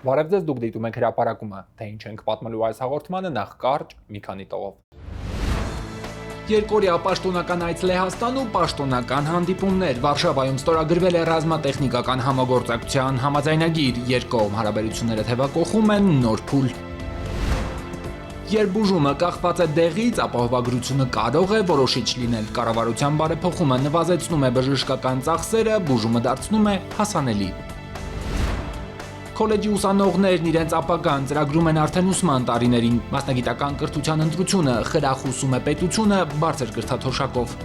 Բարև ձեզ, դուք դիտում եք հրապարակումը, թե ինչ ենք պատմելու այս հաղորդմանը, նախ կարճ մի քանի տողով։ Երկօրյա պաշտոնական այց Լեհաստան ու պաշտոնական հանդիպումներ։ Վարշավայում ստորագրվել է ռազմատեխնիկական համագործակցության համաձայնագիր, երկկողմ հարաբերությունները թևակողում են նոր փուլ։ Երբ բուժումը կախված է դեղից, ապահովագրությունը կարող է որոշիչ լինել։ Կառավարության բարեփոխումը նվազեցնում է բժշկական ծախսերը, բուժումը դարձնում է հասանելի։ Քոլեջի ուսանողներն իրենց ապագան ծրագրում են արդեն ուսման տարիներին։ Մասնագիտական կրթության ընտրությունը խրախուսում է պետությունը բարձր կրթաթոշակով։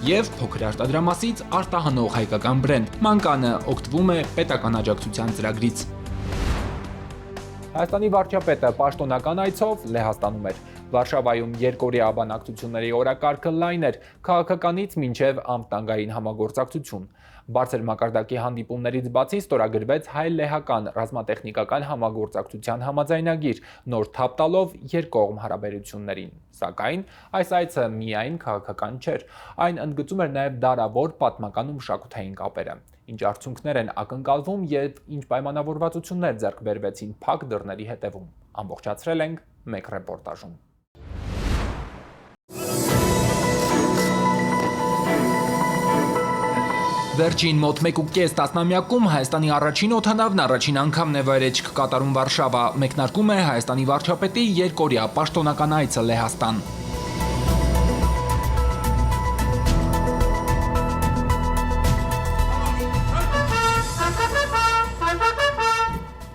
Եվ փոքր արտադրամասից արտահանող հայկական բրենդ Մանկանը օգտվում է պետական աջակցության ծրագրից։ Հայաստանի վարչապետը պաշտոնական այցով Լեհաստանում էր։ Վարշավայում երկօրյա բանակցությունների օրակարգը լայն էր, քաղաքականից մինչև ամտանգային համագործակցություն։ Բարձր մակարդակի հանդիպումներից բացի ստորագրվեց հայ-լեհական ռազմատեխնիկական համագործակցության համաձայնագիր, նոր թափ տալով երկկողմ հարաբերություններին։ Սակայն այս այցը միայն քաղաքական չէր, այն ընդգծում էր նաև դարավոր պատմական ու մշակութային կապերը։ Ինչ արդյունքներ են ակնկալվում և ինչ պայմանավորվածություններ ձեռք բերվեցին փակ դռների հետևում։ Ամբողջացրել ենք մեկ ռեպորտաժում։ Վերջին մոտ 1.5 տասնամյակում Հայաստանի առաջին օդանավն առաջին անգամն է վայրէջք կատարում Վարշավա, մեկնարկում է Հայաստանի վարչապետի երկօրյա պաշտոնական այցը Լեհաստան։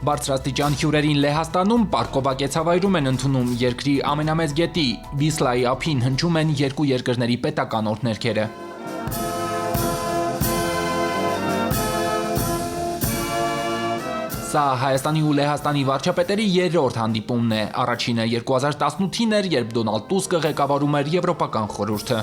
Բարձրաստիճան հյուրերին Լեհաստանում պարկովակեցավայրում են ընդունում երկրի ամենամեծ գետի Վիսլայի ափին հնչում են երկու երկրների պետական օրհներգերը։ Սա Հայաստանի ու Լեհաստանի վարչապետերի երրորդ հանդիպումն է, առաջինը 2018-ին էր, երբ Դոնալդ Տուսկը ղեկավարում էր Եվրոպական խորհուրդը։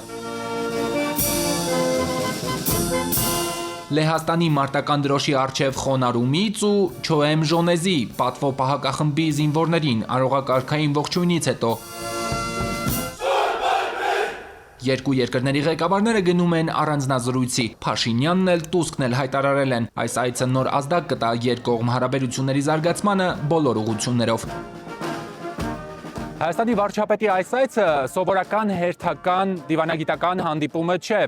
Լեհաստանի մարտական դրոշի առջև խոնարհումից ու Չոեմ Ժոնեզի պատվո պահակախմբի զինվորներին արողակարգային ողջույնից հետո երկու երկրների ղեկավարները գնում են առանձնազրույցի։ Փաշինյանն էլ Տուսկն էլ հայտարարել են, այս այցը նոր ազդակ կտա երկկողմ հարաբերությունների զարգացմանը բոլոր ուղղություններով։ Հայաստանի վարչապետի այս այցը սովորական հերթական դիվանագիտական հանդիպումը չէ։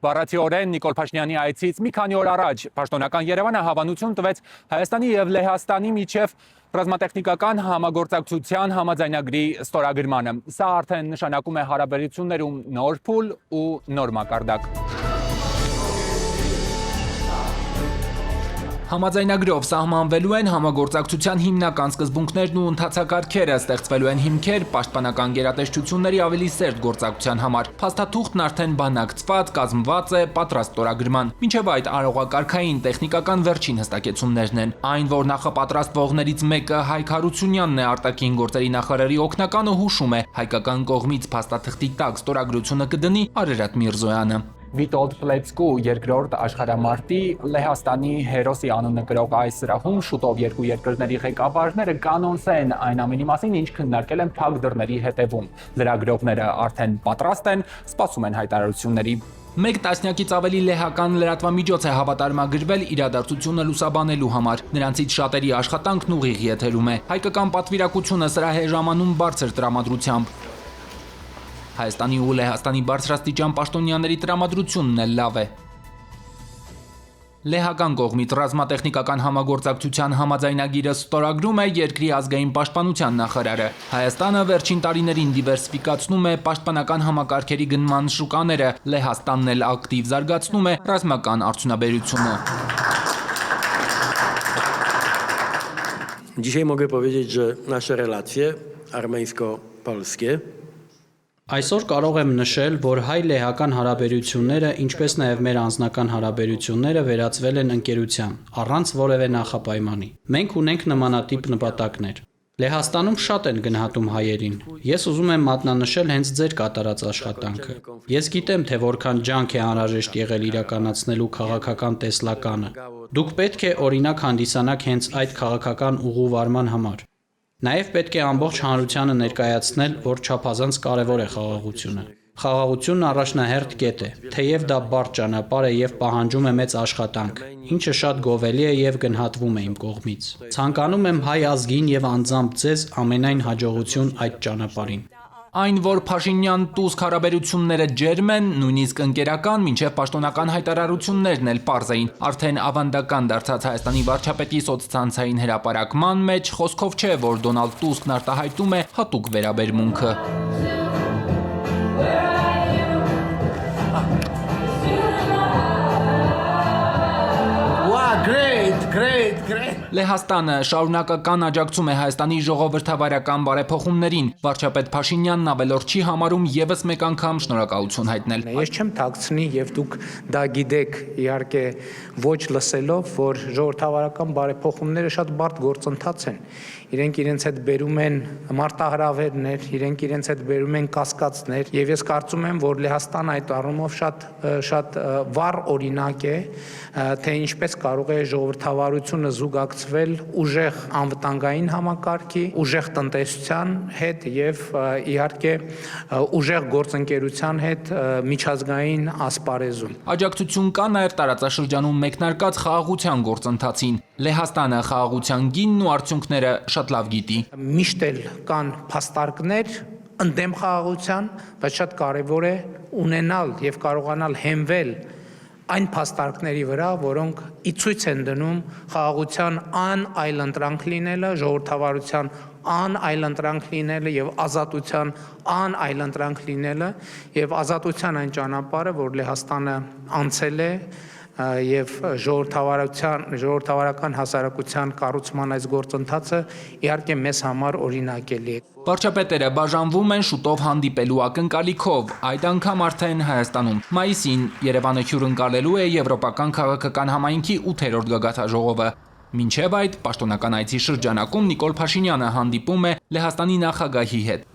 Բառացիորեն Նիկոլ Փաշինյանի այցից մի քանի օր առաջ պաշտոնական Երևանը հավանություն տվեց Հայաստանի և Լեհաստանի միջև ռազմատեխնիկական համագործակցության համաձայնագրի ստորագրմանը։ Սա արդեն նշանակում է հարաբերություններում նոր փուլ ու նոր մակարդակ։ Համաձայնագրով սահմանվելու են համագործակցության հիմնական սկզբունքներն ու ընթացակարգերը, ստեղծվելու են հիմքեր պաշտպանական գերատեսչությունների ավելի սերտ գործակցության համար։ Փաստաթուղթն արդեն բանակցված, կազմված է, պատրաստ ստորագրման։ Մինչև այդ արողակարգային տեխնիկական վերջին հստակեցումներն են։ Այն, որ նախապատրաստվողներից մեկը Հայկ Հարությունյանն է, արտաքին գործերի նախարարի օգնականը, հուշում է, հայկական կողմից փաստաթղթի տակ ստորագրությունը կդնի Արարատ Միրզոյանը։ Վիտոլդ Պլեցկու երկրորդ աշխարհամարտի Լեհաստանի հերոսի անունը կրող այս սրահում շուտով երկու երկրների ղեկավարները կանոնսեն այն ամենի մասին, ինչ քննարկել են փակ դռների հետևում։ Լրագրողները արդեն պատրաստ են, սպասում են հայտարարությունների։ Մեկ տասնյակից ավելի լեհական լրատվամիջոց է հավատարմագրվել իրադարձությունը լուսաբանելու համար։ Նրանցից շատերի աշխատանքն ուղիղ եթերում է։ Հայկական պատվիրակությունը սրահ է ժամանում բարձր տրամադրությամբ։ Հայաստանի ու Լեհաստանի բարձրաստիճան պաշտոնյաների տրամադրությունն էլ լավ է։ Լեհական կողմից ռազմատեխնիկական համագործակցության համաձայնագիրը ստորագրում է երկրի ազգային պաշտպանության նախարարը։ Հայաստանը վերջին տարիներին դիվերսիֆիկացնում է պաշտպանական համակարգերի գնման շուկաները, Լեհաստանն էլ ակտիվ զարգացնում է ռազմական արդյունաբերությունը։ Dzisiaj mogę powiedzieć, że nasze relacje armeńsko-polskie Այսօր կարող եմ նշել, որ հայ-լեհական հարաբերությունները, ինչպես նաև մեր անձնական հարաբերությունները վերածվել են ընկերության, առանց որևէ նախապայմանի։ Մենք ունենք նմանատիպ նպատակներ։ Լեհաստանում շատ են գնահատում հայերին։ Ես ուզում եմ մատնանշել հենց ձեր կատարած աշխատանքը։ Ես գիտեմ, թե որքան ջանք է անհրաժեշտ եղել իրականացնելու քաղաքական տեսլականը։ Դուք պետք է օրինակ հանդիսանաք հենց այդ քաղաքական ուղու վարման համար։ Նաև պետք է ամբողջ հանրությանը ներկայացնել, որ չափազանց կարևոր է խաղաղությունը։ Խաղաղությունն առաջնահերթ կետ է, թեև դա բարդ ճանապարհ է եւ պահանջում է մեծ աշխատանք, ինչը շատ գովելի է եւ գնահատվում է իմ կողմից։ Ցանկանում եմ հայ ազգին եւ անձամբ ձեզ ամենայն հաջողություն այդ ճանապարհին։ Այն, որ Փաշինյան-Տուսկ հարաբերությունները ջերմ են, նույնիսկ ընկերական, մինչև պաշտոնական հայտարարություններն էլ պարզ էին, արդեն ավանդական դարձած Հայաստանի վարչապետի սոցցանցային հրապարակման մեջ խոսքով չէ, որ Դոնալդ Տուսկն արտահայտում է հատուկ վերաբերմունքը։ Լեհաստանը շարունակական աջակցում է Հայաստանի ժողովրդավարական բարեփոխումներին։ Վարչապետ Փաշինյանն ավելորդ չի համարում եւս մեկ անգամ շնորհակալություն հայտնել։ Ես չեմ թաքցնի եւ դուք դա գիտեք, իհարկե ոչ լսելով, որ ժողովրդավարական բարեփոխումները շատ բարդ գործընթաց են։ Իրենք իրենց հետ բերում են մարտահրավերներ, իրենք իրենց հետ բերում են կասկածներ, եւ ես կարծում եմ, որ Լեհաստանը այդ առումով շատ վառ օրինակ է, թե ինչպես կարող է ժողովրդավարությունը զուգակցվել ուժեղ անվտանգային համակարգի, ուժեղ տնտեսության հետ եւ իհարկե ուժեղ գործընկերության հետ միջազգային ասպարեզում։ Աջակցություն կա նաև տարածաշրջանում մեկնարկած խաղաղության գործընթացին։ Լեհաստանը խաղաղության գինն ու արդյունքները շատ լավ գիտի։ Միշտ էլ կան փաստարկներ ընդդեմ խաղաղության, բայց շատ կարևոր է ունենալ եւ կարողանալ հենվել այն փաստարկների վրա, որոնք ի ցույց են դնում խաղաղության այլընտրանք լինելը, ժողովրդավարության այլընտրանք լինելը եւ ազատության այլընտրանք լինելը եւ ազատության այն ճանապարհը, որ Լեհաստանը անցել է եւ ժողովրդավարական հասարակության կառուցման այս գործընթացը իհարկե մեզ համար օրինակելի է։ Վարչապետերը բաժանվում են շուտով հանդիպելու ակնկալիքով, այդ անգամ արդեն Հայաստանում։ Մայիսին Երևանը հյուրընկալելու է Եվրոպական քաղաքական համայնքի 8-րդ գագաթաժողովը։ Մինչև այդ պաշտոնական այցի շրջանակում Նիկոլ Փաշինյանը հանդիպում է Լեհաստանի նախագահի հետ։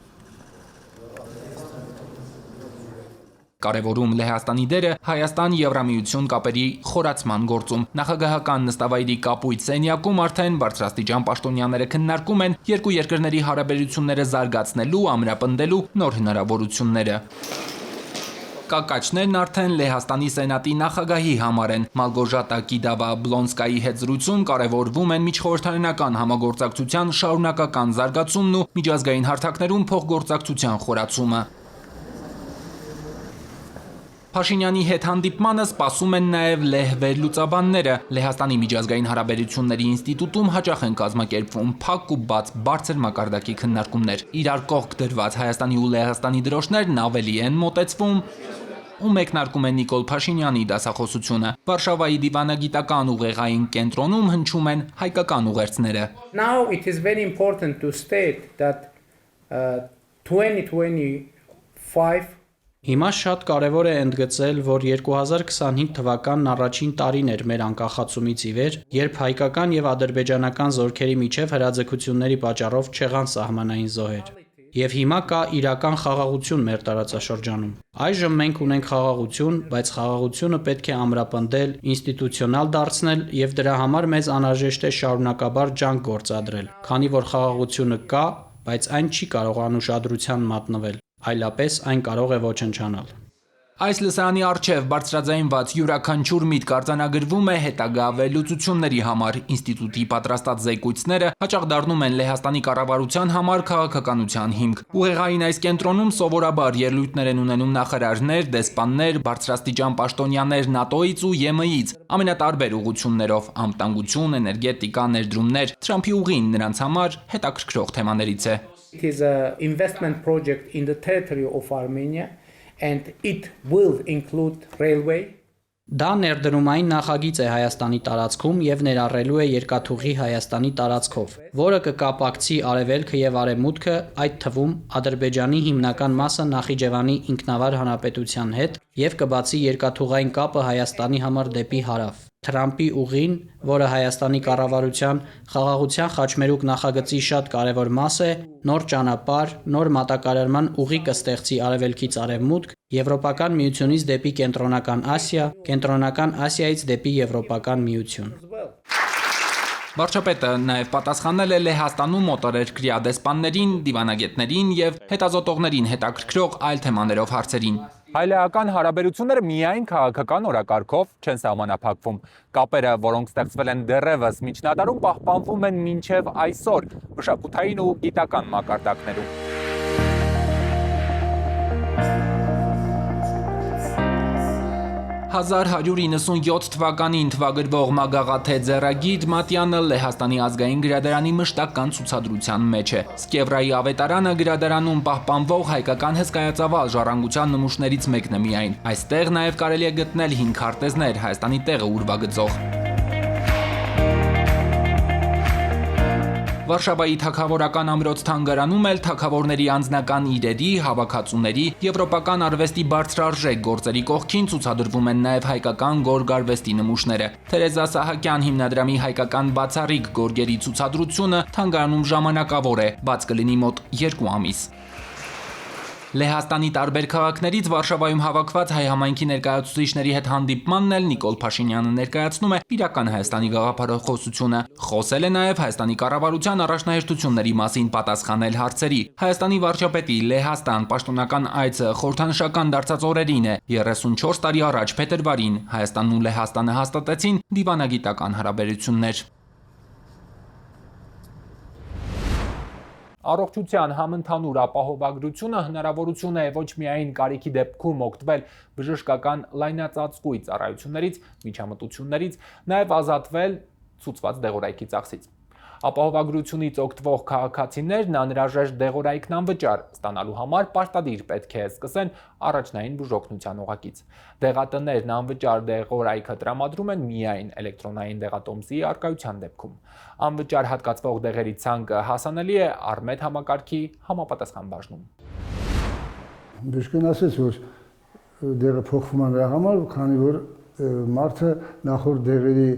Կարևորում Լեհաստանի դերը Հայաստան-Եվրամիություն կապերի խորացման գործում։ Նախագահական նստավայրի կապույտ սենյակում արդեն բարձրաստիճան պաշտոնյաները քննարկում են երկու երկրների հարաբերությունները զարգացնելու, ամրապնդելու նոր հնարավորությունները։ Կակաչներն արդեն Լեհաստանի սենատի նախագահի համար են։ Մալգոժատա Կիդավա-Բլոնսկայի հետ զրույցում կարևորվում են միջխորհրդարանական համագործակցության շարունակական զարգացումն ու միջազգային հարթակներում փոխգործակցության խորացումը։ Փաշինյանի հետ հանդիպմանը սպասում են նաև լեհ վերլուծաբանները։ Լեհաստանի միջազգային հարաբերությունների ինստիտուտում հաճախ են կազմակերպվում փակ ու բաց բարձր մակարդակի քննարկումներ։ Իրար կողք դրված Հայաստանի ու Լեհաստանի դրոշներն ավելի են մոտեցվում ու մեկնարկում է Նիկոլ Փաշինյանի դասախոսությունը։ Վարշավայի դիվանագիտական ուղեղային կենտրոնում հնչում են հայկական ուղերձները։ Now it is very important to state that 2025 Հիմա շատ կարևոր է ընդգծել, որ 2025 թվականն առաջին տարին էր մեր անկախացումից ի վեր, երբ հայկական եւ ադրբեջանական զորքերի միջև հրաձգությունների պատճառով չեղան սահմանային զոհեր։ Եվ հիմա կա իրական խաղաղություն մեր տարածաշրջանում։ Այժմ մենք ունենք խաղաղություն, բայց խաղաղությունը պետք է ամրապնդել, ինստիտուցիոնալ դարձնել եւ դրա համար մեզ անհրաժեշտ է շարունակաբար ջանք գործադրել, քանի որ խաղաղությունը կա, բայց այն չի կարող անուշադրության մատնվել, այլապես այն կարող է ոչնչանալ։ Այս լսարանի առջև բարձրաձայնված յուրաքանչյուր միտք արձանագրվում է հետագա վերլուծությունների համար։ Ինստիտուտի պատրաստած զեկույցները հաճախ դառնում են Լեհաստանի կառավարության համար քաղաքականության հիմք։ Ուղեղային այս կենտրոնում սովորաբար ելույթներ են ունենում նախարարներ, դեսպաններ, բարձրաստիճան պաշտոնյաներ ՆԱՏՕ-ից ու ԵՄ-ից, ամենատարբեր ուղղություններով՝ անվտանգություն, էներգետիկա, ներդրումներ։ Թրամփի ուղին նրանց համար հետաքրքրող թեմաներից է։ It is an investment project in the territory of Armenia and it will include railway. Դա ներդրումային նախագիծ է Հայաստանի տարածքում եւ ներառելու է երկաթուղի Հայաստանի տարածքով, որը կկապակցի Արևելքը եւ Արևմուտքը, այդ թվում Ադրբեջանի հիմնական մասը Նախիջևանի ինքնավար հանրապետության հետ եւ կբացի երկաթուղային կապը Հայաստանի համար դեպի հարավ։ Թրամփի ուղին, որը Հայաստանի կառավարության խաղաղության խաչմերուկ նախագծի շատ կարևոր մաս է, նոր ճանապարհ, նոր մատակարարման ուղի կստեղծի Արևելքից Արևմուտք, Եվրոպական միությունից դեպի Կենտրոնական Ասիա, Կենտրոնական Ասիայից դեպի Եվրոպական միություն։ Վարչապետը նաև պատասխանել է Լեհաստանում մոտորերկրյա դեսպաններին, դիվանագետներին եւ հետազոտողներին հետաքրքրող այլ թեմաներով հարցերին։ Հայ-լեհական հարաբերությունները միայն քաղաքական օրակարգով չեն սահմանափակվում։ Կապերը, որոնք ստեղծվել են դեռևս միջնադարում, պահպանվում են մինչև այսօր մշակութային ու գիտական մակարդակներում։ 1197 թվականին թվագրվող Մագաղաթե ձեռագիր Մատյանը Լեհաստանի ազգային գրադարանի մշտական ցուցադրության մեջ է։ Սկևրայի ավետարանը գրադարանում պահպանվող հայկական հսկայածավալ ժառանգության նմուշներից մեկն է միայն։ Այստեղ նաև կարելի է գտնել հին քարտեզներ, Հայաստանի տեղը ուրվագծող։ Վարշավայի թագավորական ամրոց թանգարանում էլ թագավորների անձնական իրերի, հավաքածուների, եվրոպական արվեստի բարձրարժեք գործերի կողքին ցուցադրվում են նաև հայկական գորգարվեստի նմուշները։ Թերեզա Սահակյան հիմնադրամի հայկական բացառիկ գորգերի ցուցադրությունը թանգարանում ժամանակավոր է, բաց կլինի մոտ 2 ամիս։ Լեհաստանի տարբեր քաղաքներից Վարշավայում հավաքված հայ համայնքի ներկայացուցիչների հետ հանդիպմանն էլ Նիկոլ Փաշինյանը ներկայացնում է իրական Հայաստանի գաղափարախոսությունը։ Խոսել է նաև Հայաստանի կառավարության առաջնահերթությունների մասին, պատասխանել հարցերի։ Հայաստանի վարչապետի Լեհաստան պաշտոնական այցը խորհրդանշական դարձած օրերին է։ 34 տարի առաջ փետրվարին Հայաստանն ու Լեհաստանը հաստատեցին դիվանագիտական հարաբերություններ։ Առողջության համընդհանուր ապահովագրությունը հնարավորություն է ոչ միայն կարիքի դեպքում օգտվել բժշկական լայնածածկույթ ծառայություններից, միջամտություններից, նաև ազատվել ցուցված դեղորայքի ծախսից։ Ապահովագրությունից օգտվող քաղաքացիներն անհրաժեշտ դեղորայքն անվճար ստանալու համար պարտադիր պետք է սկսեն առաջնային բուժօգնության օղակից։ Դեղատներն անվճար դեղորայքը տրամադրում են միայն էլեկտրոնային դեղատոմսի առկայության դեպքում։ Անվճար հատկացվող դեղերի ցանկը հասանելի է Արմեդ համակարգի համապատասխան բաժնում։ Բժշկն ասեց, որ դեղը փոխվում է նրա համար, քանի որ մարդը նախորդ դեղերի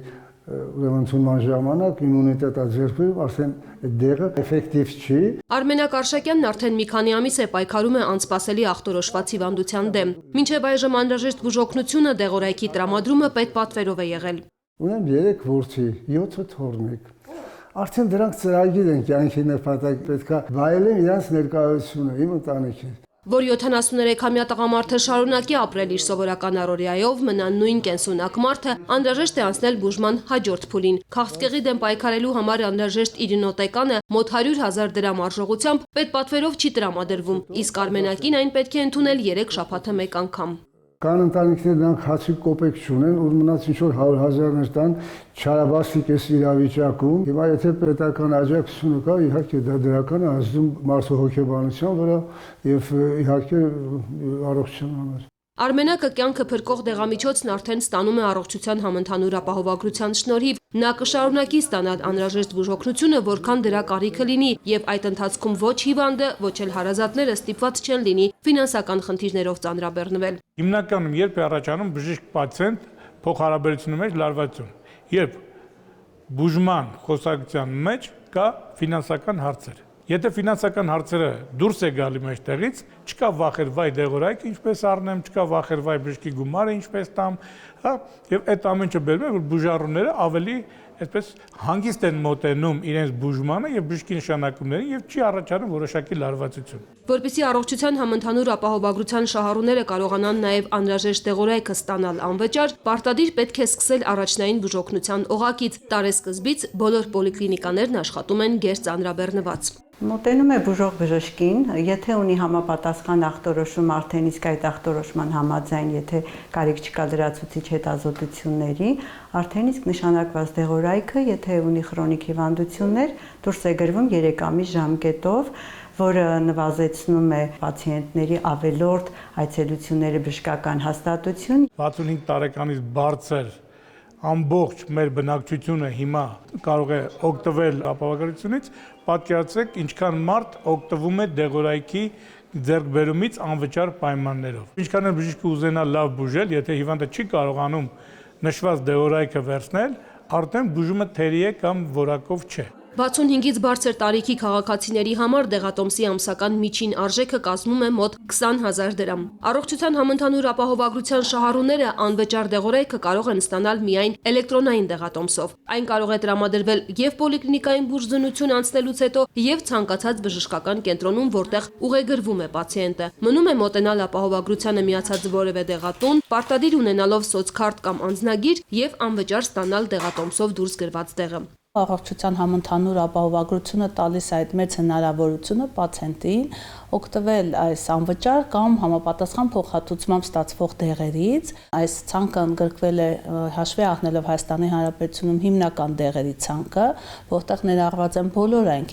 ուրեմն ցնման ժամանակ իմունիտետը ձեռքբերում, արդեն դեղը էֆեկտիվ չի։ Արմենակ Արշակյանն արդեն մի քանի ամիս է պայքարում է անսպասելի ախտորոշված հիվանդության դեմ։ Մինչև այժմ անհրաժեշտ բուժօգնությունը դեղորայքի տրամադրումը պետպատվերով է եղել։ Ունեմ 3 որդի, 7 թոռնիկ։ Արդեն դրանք ծրագիր են կյանքի նպատակ, պետքա վայելեմ իրենց ներկայությունը իմ ընտանիքի։ Որ 73-ամյա տղամարդը շարունակի ապրել իր սովորական առօրյայով, մնա նույն կենսունակ մարդը, անհրաժեշտ է անցնել բուժման հաջորդ փուլին։ Քաղցկեղի դեմ պայքարելու համար անհրաժեշտ իրինոտեկանը մոտ 100,000 դրամ արժողությամբ պետպատվերով չի տրամադրվում, իսկ Արմենակին այն պետք է ընդունել 3 շաբաթը մեկ անգամ։ Կան ընտանիքներ, նրանք հացի կոպեկ չունեն, որ մնաց ինչ-որ 100,000-ներ տան չարաբաստիկ էս իրավիճակում։ Հիմա եթե պետական աջակցությունը կա, իհարկե դա դրական է ազդում մարդու հոգեբանության վրա եւ իհարկե առողջության համար։ Արմենակը կյանքը փրկող դեղամիջոցն արդեն ստանում է առողջության համընդհանուր ապահովագրության շնորհիվ։ Նա կշարունակի ստանալ անհրաժեշտ բուժօգնությունը, որքան դրա կարիքը լինի, եւ այդ ընթացքում ոչ հիվանդը, ոչ էլ հարազատները ստիպված չեն լինի ֆինանսական խնդիրներով ծանրաբեռնվել։ Հիմնականում երբ է առաջանում բժիշկ-պացիենտ փոխհարաբերությունների մեջ լարվածություն, երբ բուժման խոսակցության մեջ կա ֆինանսական հարցեր։ Եթե ֆինանսական հարցերը դուրս է գալի մեջտեղից, չկա վախեր վայ դեղորայքը ինչպես առնեմ, չկա վախեր վայ բժշկի գումարը ինչպես տամ, հա, եւ այդ ամենը բերում է, որ բուժառուները ավելի այսպես հանգիստ են մոտենում իրենց բուժմանը եւ բժշկի նշանակումներին եւ չի առաջանում որոշակի լարվածություն։ Որպեսզի առողջության համընդհանուր ապահովագրության շահառուները կարողանան նաև անհրաժեշտ դեղորայքը ստանալ անվճար, պարտադիր պետք է սկսել առաջնային բուժօգնության օղակից։ Տարեսկզբից բոլոր պոլիկլինիկաներն աշխատում են գերծանրաբեռնված։ Մոտենում է բուժող բժշկին, եթե ունի համապատասխան ախտորոշում, արդեն իսկ այդ ախտորոշման համաձայն, եթե կարիք չկա լրացուցիչ հետազոտությունների, արդեն իսկ նշանակված դեղորայքը, եթե ունի քրոնիկ հիվանդություններ, դուրս է գրվում 3 ամիս ժամկետով, որը նվազեցնում է պացիենտների ավելորդ այցելությունները բժշկական հաստատություն։ 65 տարեկանից բարձր ամբողջ մեր բնակչությունը հիմա կարող է օգտվել ապահովագրությունից, պատկերացրեք ինչքան մարդ օգտվում է դեղորայքի ձեռքբերումից անվճար պայմաններով։ Ինչքան էլ բժիշկը ուզենա լավ բուժել, եթե հիվանդը չի կարողանում նշված դեղորայքը վերցնել, արդեն բուժումը թերի է կամ որակով չէ։ 65-ից բարձր տարիքի քաղաքացիների համար դեղատոմսի ամսական միջին արժեքը կազմում է մոտ 20,000 դրամ։ Առողջության համընդհանուր ապահովագրության շահառուները անվճար դեղորայքը կարող են ստանալ միայն էլեկտրոնային դեղատոմսով։ Այն կարող է տրամադրվել եւ պոլիկլինիկային բուժզնություն անցնելուց հետո եւ ցանկացած բժշկական կենտրոնում, որտեղ ուղեգրվում է պացիենտը։ Մնում է մոտենալ ապահովագրությանը միացած որևէ դեղատուն, պարտադիր ունենալով սոցքարտ կամ անձնագիր եւ անվճար ստանալ դեղատոմսով դուրս գրված դեղը։ Առողջության համընդհանուր ապահովագրությունը տալիս է այդ մեծ հնարավորությունը պացիենտին օգտվել այս անվճար կամ համապատասխան փոխհատուցմամբ ստացվող դեղերից։ Այս ցանկը ընդգրկվել է հաշվի առնելով Հայաստանի Հանրապետությունում հիմնական դեղերի ցանկը, որտեղ ներառված են բոլոր այն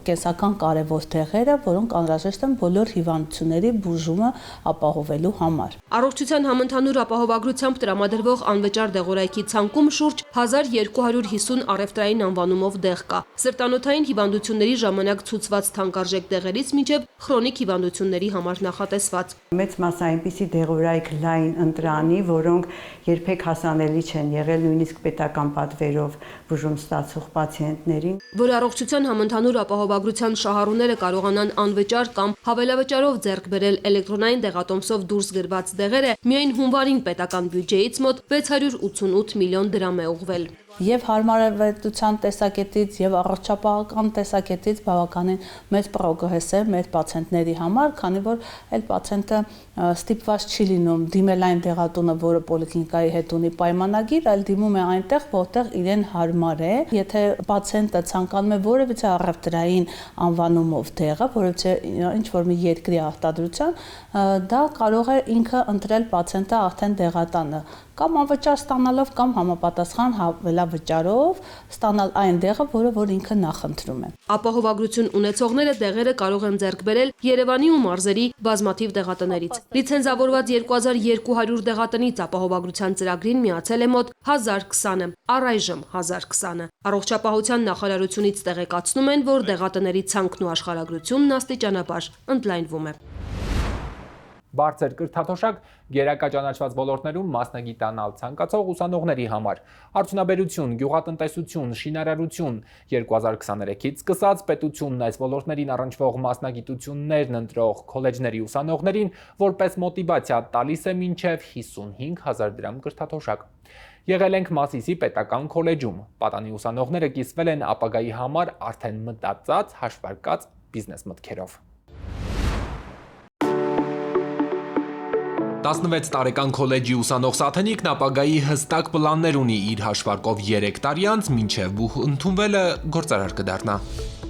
կենսական կարևոր դեղերը, որոնք անհրաժեշտ են բոլոր հիվանդությունների բուժումը ապահովելու համար։ Առողջության համընդհանուր ապահովագրությամբ տրամադրվող անվճար դեղորայքի ցանկում շուրջ 1250 առևտրային անվանումով դեղ կա։ Սրտանոթային հիվանդությունների ժամանակ ցուցված թանկարժեք դեղերից մինչև քրոնիկ հիվանդությունների համար նախատեսված։ Մեծ մասը այնպիսի դեղորայք լայն ընտրանի, որոնք երբեք հասանելի չեն եղել նույնիսկ պետական պատվերով բուժում ստացող պացիենտներին, որ առողջության համընդհանուր ապահովագրության շահառուները կարողանան անվճար կամ հավելավճարով ձեռք բերել էլեկտրոնային դեղատոմսով դուրս գրված դեղերը, միայն հունվարին պետական բյուջեից մոտ 688 միլիոն դրամ է ուղղվել։ Եվ հարմարավետության տեսակետից եւ առողջապահական տեսակետից բավականին մեծ պրոգրես է մեր պացիենտների համար, քանի որ այլ պացիենտը ստիպված չի լինում դիմել այն դեղատունը, որը պոլիկլինիկայի հետ ունի պայմանագիր, այլ դիմում է այնտեղ, որտեղ իրեն հարմար է։ Եթե պացիենտը ցանկանում է որևիցե առևտրային անվանումով դեղը, որովհետեւ ինչ որ մի երկրի արտադրության, դա կարող է ինքը ընտրել պացիենտը արդեն դեղատանը կամ անվճար ստանալով կամ համապատասխան հավելավճարով ստանալ այն դեղը, որ ինքը նախընտրում է։ Ապահովագրություն ունեցողները դեղերը կարող են ձեռք բերել Երևանի ու մարզերի բազմաթիվ դեղատներից։ Լիցենզավորված 2200 դեղատնից ապահովագրության ծրագրին միացել է մոտ 1020-ը, առայժմ 1020-ը։ Առողջապահության նախարարությունից տեղեկացնում են, որ դեղատների ցանկն ու աշխարհագրությունն աստիճանաբար ընդլայնվում է։ Բարձր կրթաթոշակ գերակա ճանաչված ոլորտներում մասնագիտանալ ցանկացող ուսանողների համար։ Արդյունաբերություն, գյուղատնտեսություն, շինարարություն 2023-ից սկսած պետությունն այս ոլորտներին առնչվող մասնագիտություններն ընտրող քոլեջների ուսանողներին որպես մոտիվացիա տալիս է մինչև 55,000 դրամ կրթաթոշակ։ Եղել ենք Մասիսի պետական քոլեջում։ Պատանի ուսանողները կիսվել են ապագայի համար արդեն մտածած, հաշվարկած բիզնես մտքերով։ 16 տարեկան քոլեջի ուսանող Սաթենիկն ապագայի հստակ պլաններ ունի իր հաշվարկով 3 տարի անց մինչև բուհ ընդունվելը գործարար կդառնա։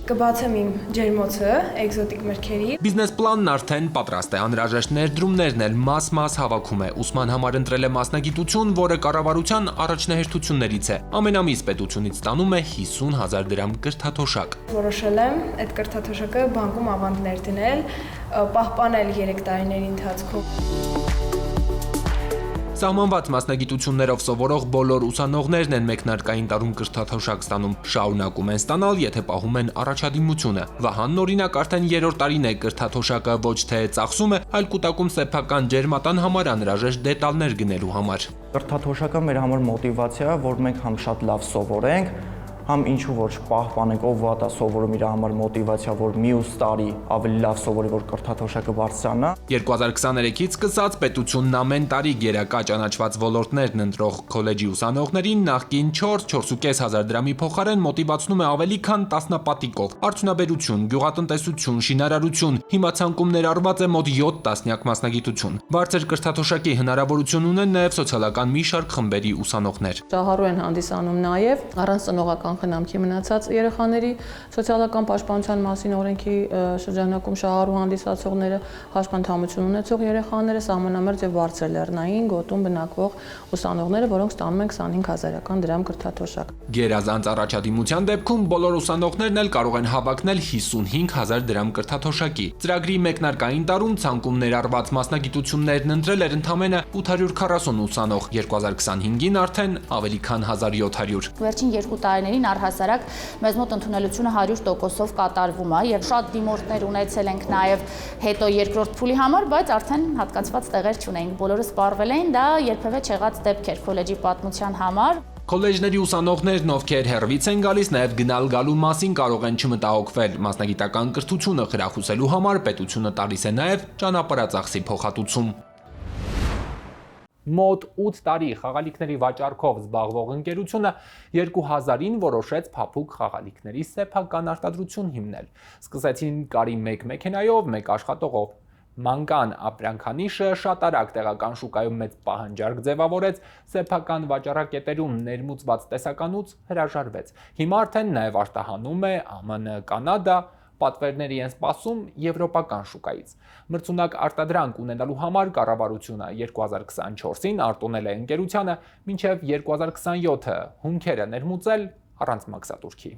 Կբացեմ իմ ջերմոցը էկզոտիկ մրգերի։ Բիզնես պլանն արդեն պատրաստ է, անհրաժեշտ ներդրումներն էլ մաս-մաս հավաքում է։ Ուսման համար ընտրել է մասնագիտություն, որը կառավարության առաջնահերթություններից է։ Ամեն ամիս պետությունից ստանում է 50,000 դրամ կրթաթոշակ։ Որոշել եմ այդ կրթաթոշակը բանկում ավանդներ դնել, պահպանել 3 տարիների ընթացքում։ Սահմանված մասնագիտություններով սովորող բոլոր ուսանողներն են մեկնարկային տարում կրթաթոշակ ստանում, շարունակում են ստանալ, եթե պահում են առաջադիմությունը։ Վահանն օրինակ արդեն 3-րդ տարին է կրթաթոշակը ոչ թե ծախսում է, այլ կուտակում սեփական ջերմատան համար անհրաժեշտ դետալներ գնելու համար։ Կրթաթոշակը մեր համար մոտիվացիա է, որ մենք համ շատ լավ սովորենք, համ ինչու ոչ պահպանենք, ով վատ է սովորում իր համար մոտիվացիա, որ մյուս տարի ավելի լավ սովորի, որ կրթաթոշակը բարձրանա։ 2023-ից սկսած պետությունն ամեն տարի գերակա ճանաչված ոլորտներն ընտրող քոլեջի ուսանողներին նախկին 4-4.500 դրամի փոխարեն մոտիվացնում է ավելի քան տասնապատիկով։ Արդյունաբերություն, գյուղատնտեսություն, շինարարություն, հիմա ցանկում ներառված է մոտ 7 տասնյակ մասնագիտություն։ Բարձր կրթաթոշակի հնարավորություն ունեն նաև սոցիալական մի շարք խմբերի ուսանողներ։ Շահառու են հանդիսանում նաև առանց ծնողական խնամքի մնացած երեխաների սոցիալական պաշտպանության մասին օրենքի շրջանակում շահառու հանդիսացողները, հաշմանդամություն ունեցող երեխաները, սահմանամերձ եւ բարձր լեռնային գոտում բնակվող ուսանողները, որոնք ստանում են 25,000 դրամ կրթաթոշակ։ Գերազանց առաջադիմության դեպքում բոլոր ուսանողներն էլ կարող են հավակնել 55,000 դրամ կրթաթոշակի։ Ծրագրի մեկնարկային տարում ցանկում ներառված մասնագիտություններն ընտրել էր ընդամենը 840 ուսանող, 2025-ին արդեն ավելի քան 1700։ Վերջին 2 տարիներին առհասարակ մեզ մոտ ընդունելությունը 100%-ով կատարվում է եւ շատ դիմորդներ ունեցել ենք նաեւ հետո երկրորդ փուլի համար, բայց արդեն հատկացված տեղեր չունեինք։ Բոլորը սպառվել էին, դա երբևէ չեղած դեպք էր քոլեջի պատմության համար։ Քոլեջների ուսանողներն, ովքեր հեռվից են գալիս, նաև գնալ-գալու մասին կարող են չմտահոգվել։ Մասնագիտական կրթությունը խրախուսելու համար պետությունը տալիս է նաև ճանապարհածախսի փոխհատուցում։ Մոտ 8 տարի խաղալիքների վաճառքով զբաղվող ընկերությունը 2000-ին որոշեց փափուկ խաղալիքների սեփական արտադրություն հիմնել։ Սկսեցին կարի 1 մեքենայով, 1 աշխատողով։ Մանկան ապրանքանիշը շատ արագ տեղական շուկայում մեծ պահանջարկ ձևավորեց, սեփական վաճառակետերում ներմուծված տեսականուց հրաժարվեց։ Հիմա արդեն նաև արտահանում է ԱՄՆ, Կանադա, պատվերների են սպասում եվրոպական շուկայից։ Մրցունակ արտադրանք ունենալու համար կառավարությունը 2024-ին արտոնել է ընկերությանը մինչև 2027-ը հումքերը ներմուծել առանց մաքսատուրքի։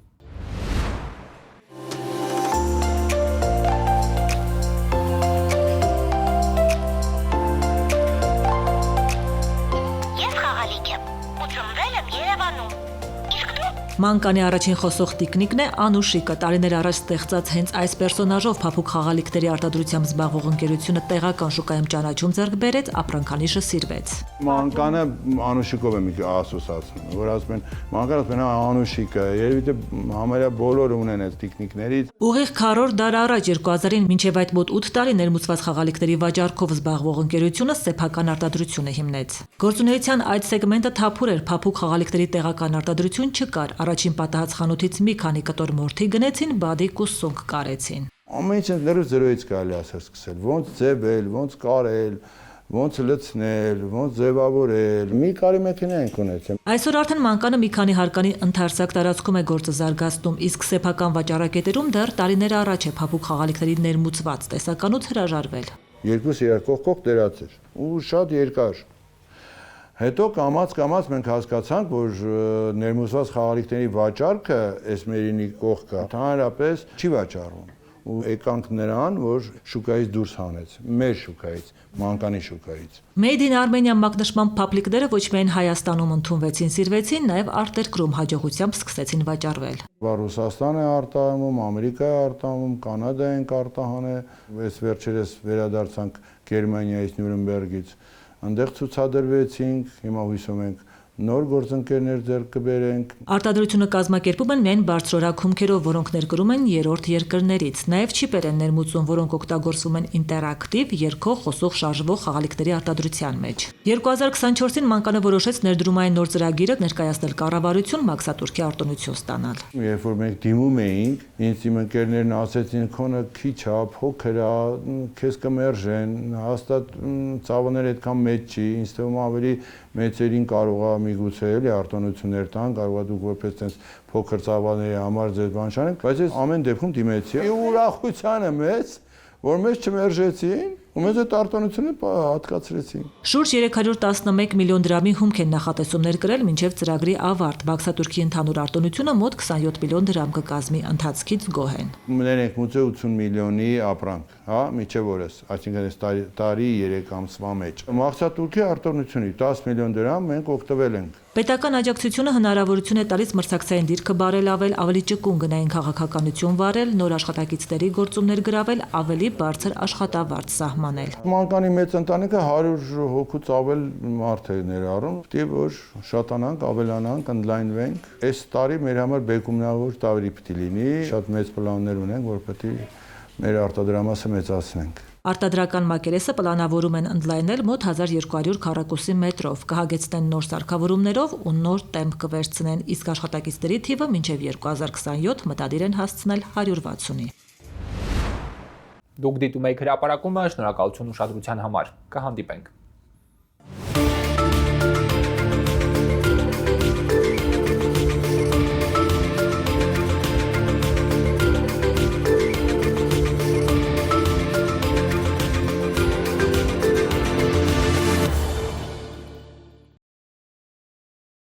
Մանկանի առաջին խոսող տիկնիկն է Անուշիկը, տարիներ առաջ ստեղծած հենց այս պերսոնաժով փափուկ խաղալիքների արտադրությամբ զբաղվող ընկերությունը տեղական շուկայում ճանաչում ձեռք բերեց, ապրանքանիշը սիրվեց։ Մանկանը Անուշիկով եմ ասոցացնում, որ ասում են, մանկանը ասում են Անուշիկը, երևի թե համարյա բոլորը ունեն այս տիկնիկներից։ Ուղիղ 40 դար առաջ 2000-ին մինչև այդ մոտ 8 տարի ներմուծված խաղալիքների վաճառքով զբաղվող ընկերությունը սեփական արտադրություն հիմնեց։ Գործունեության այդ սեգմենտը թափուր էր, փափուկ խաղալիքների տեղական արտադրություն չկար։ Առաջին պատահած խանութից մի քանի կտոր մորթի գնեցին, բադիկ ու սունկ կարեցին։ Ամեն ինչ ներուց զրոյից կարելի ասել սկսել, ոնց ձևել, ոնց կարել, ոնց լցնել, ոնց ձևավորել։ Մի կարի մեքենա ենք ունեցել։ Այսօր արդեն մանկանը մի քանի հարկանի ընդարձակ տարածքում է գործը զարգացնում, իսկ սեփական վաճառակետերում դեռ տարիներ առաջ է փափուկ խաղալիքների ներմուծված տեսականուց հրաժարվել։ Երկուս իրար կողք դերած էր ու շատ երկար։ Հետո կամաց մենք հասկացանք, որ ներմուծված խաղալիքների վաճառքը այս մերինի կողքը ընդհանրապես չի վաճառվում ու եկանք նրան, որ շուկայից դուրս հանեց, մեր շուկայից, մանկանի շուկայից։ Made in Armenia մակնշմամբ փափլիկները ոչ միայն Հայաստանում ընդունվեցին, սիրվեցին, նաև արտերկրում հաջողությամբ սկսեցին վաճառվել։ Ռուսաստան է արտահանում, Ամերիկա է արտահանում, Կանադա ենք արտահանել, այս վերջերս վերադարձանք Գերմանիայից, Նյուրնբերգից, այնտեղ ցուցադրվեցինք, հիմա հույսում ենք նոր գործընկերներ ձեռք կբերենք։ Արտադրությունը կազմակերպում են միայն բարձրորակ հումքերով, որոնք ներկրում են երրորդ երկրներից։ Նաև չիպեր են ներմուծում, որոնք օգտագործվում են ինտերակտիվ, երգող, խոսող, շարժվող խաղալիքների արտադրության մեջ։ 2024-ին մանկանը որոշեց ներդրումային նոր ծրագիրը ներկայացնել կառավարություն, մաքսատուրքի արտոնություն ստանալ։ Երբ որ մենք դիմում էինք, ինձ իմ ընկերներն ասեցին, քոնը քիչ է, փոքր է, քեզ կմերժեն, հաստատ ծավալները այդքան մեծ չի, ինձ թվում ավելի մեծերին կարող է միգուցե էլի արտոնություններ տան, կարող է դուք որպես տես փոքր ծավալների համար ձեր բան շարեք, բայց ես ամեն դեպքում դիմեցի։ Ուրախությանը մեծ, որ մեզ չմերժեցին, ու մեզ այդ արտոնությունը հատկացրեցին։ Շուրջ 311 միլիոն դրամի հումք են նախատեսում ներկրել մինչև ծրագրի ավարտ։ Մաքսատուրքի ընդհանուր արտոնությունը մոտ 27 միլիոն դրամ կկազմի, ընթացքից գոհ են։ Մներենք մուծե 80 միլիոնի ապրանք, հա, միջև օրս, այսինքն այս տարի 3 ամսվա մեջ։ Մաքսատուրքի արտոնությունի 10 միլիոն դրամ մենք օգտվել ենք։ Պետական աջակցությունը հնարավորություն է տալիս մրցակցային դիրքը բարելավել, ավելի ճկուն գնային քաղաքականություն վարել, նոր աշխատակիցների գործումներ գրավել, ավելի բարձր աշխատավարձ սահմանել։ Մանկանի մեծ ընտանիքը 100 հոգուց ավել մարդ է ներառում, պետք է որ շատանանք, ավելանանք, ընդլայնվենք։ Այս տարի մեր համար բեկումնավոր տարի պետք է լինի, շատ մեծ պլաններ ունենք, որ պետք է մեր արտադրամասը մեծացնենք։ Արտադրական մակերեսը պլանավորում են ընդլայնել մոտ 1200 քառակուսի մետրով, կհագեցնեն նոր սարքավորումներով ու նոր տեմպ կվերցնեն, իսկ աշխատակիցների թիվը մինչև 2027 մտադիր են հասցնել 160-ի։ Դուք դիտում եք հրապարակումը, շնորհակալություն ուշադրության համար։ Կհանդիպենք։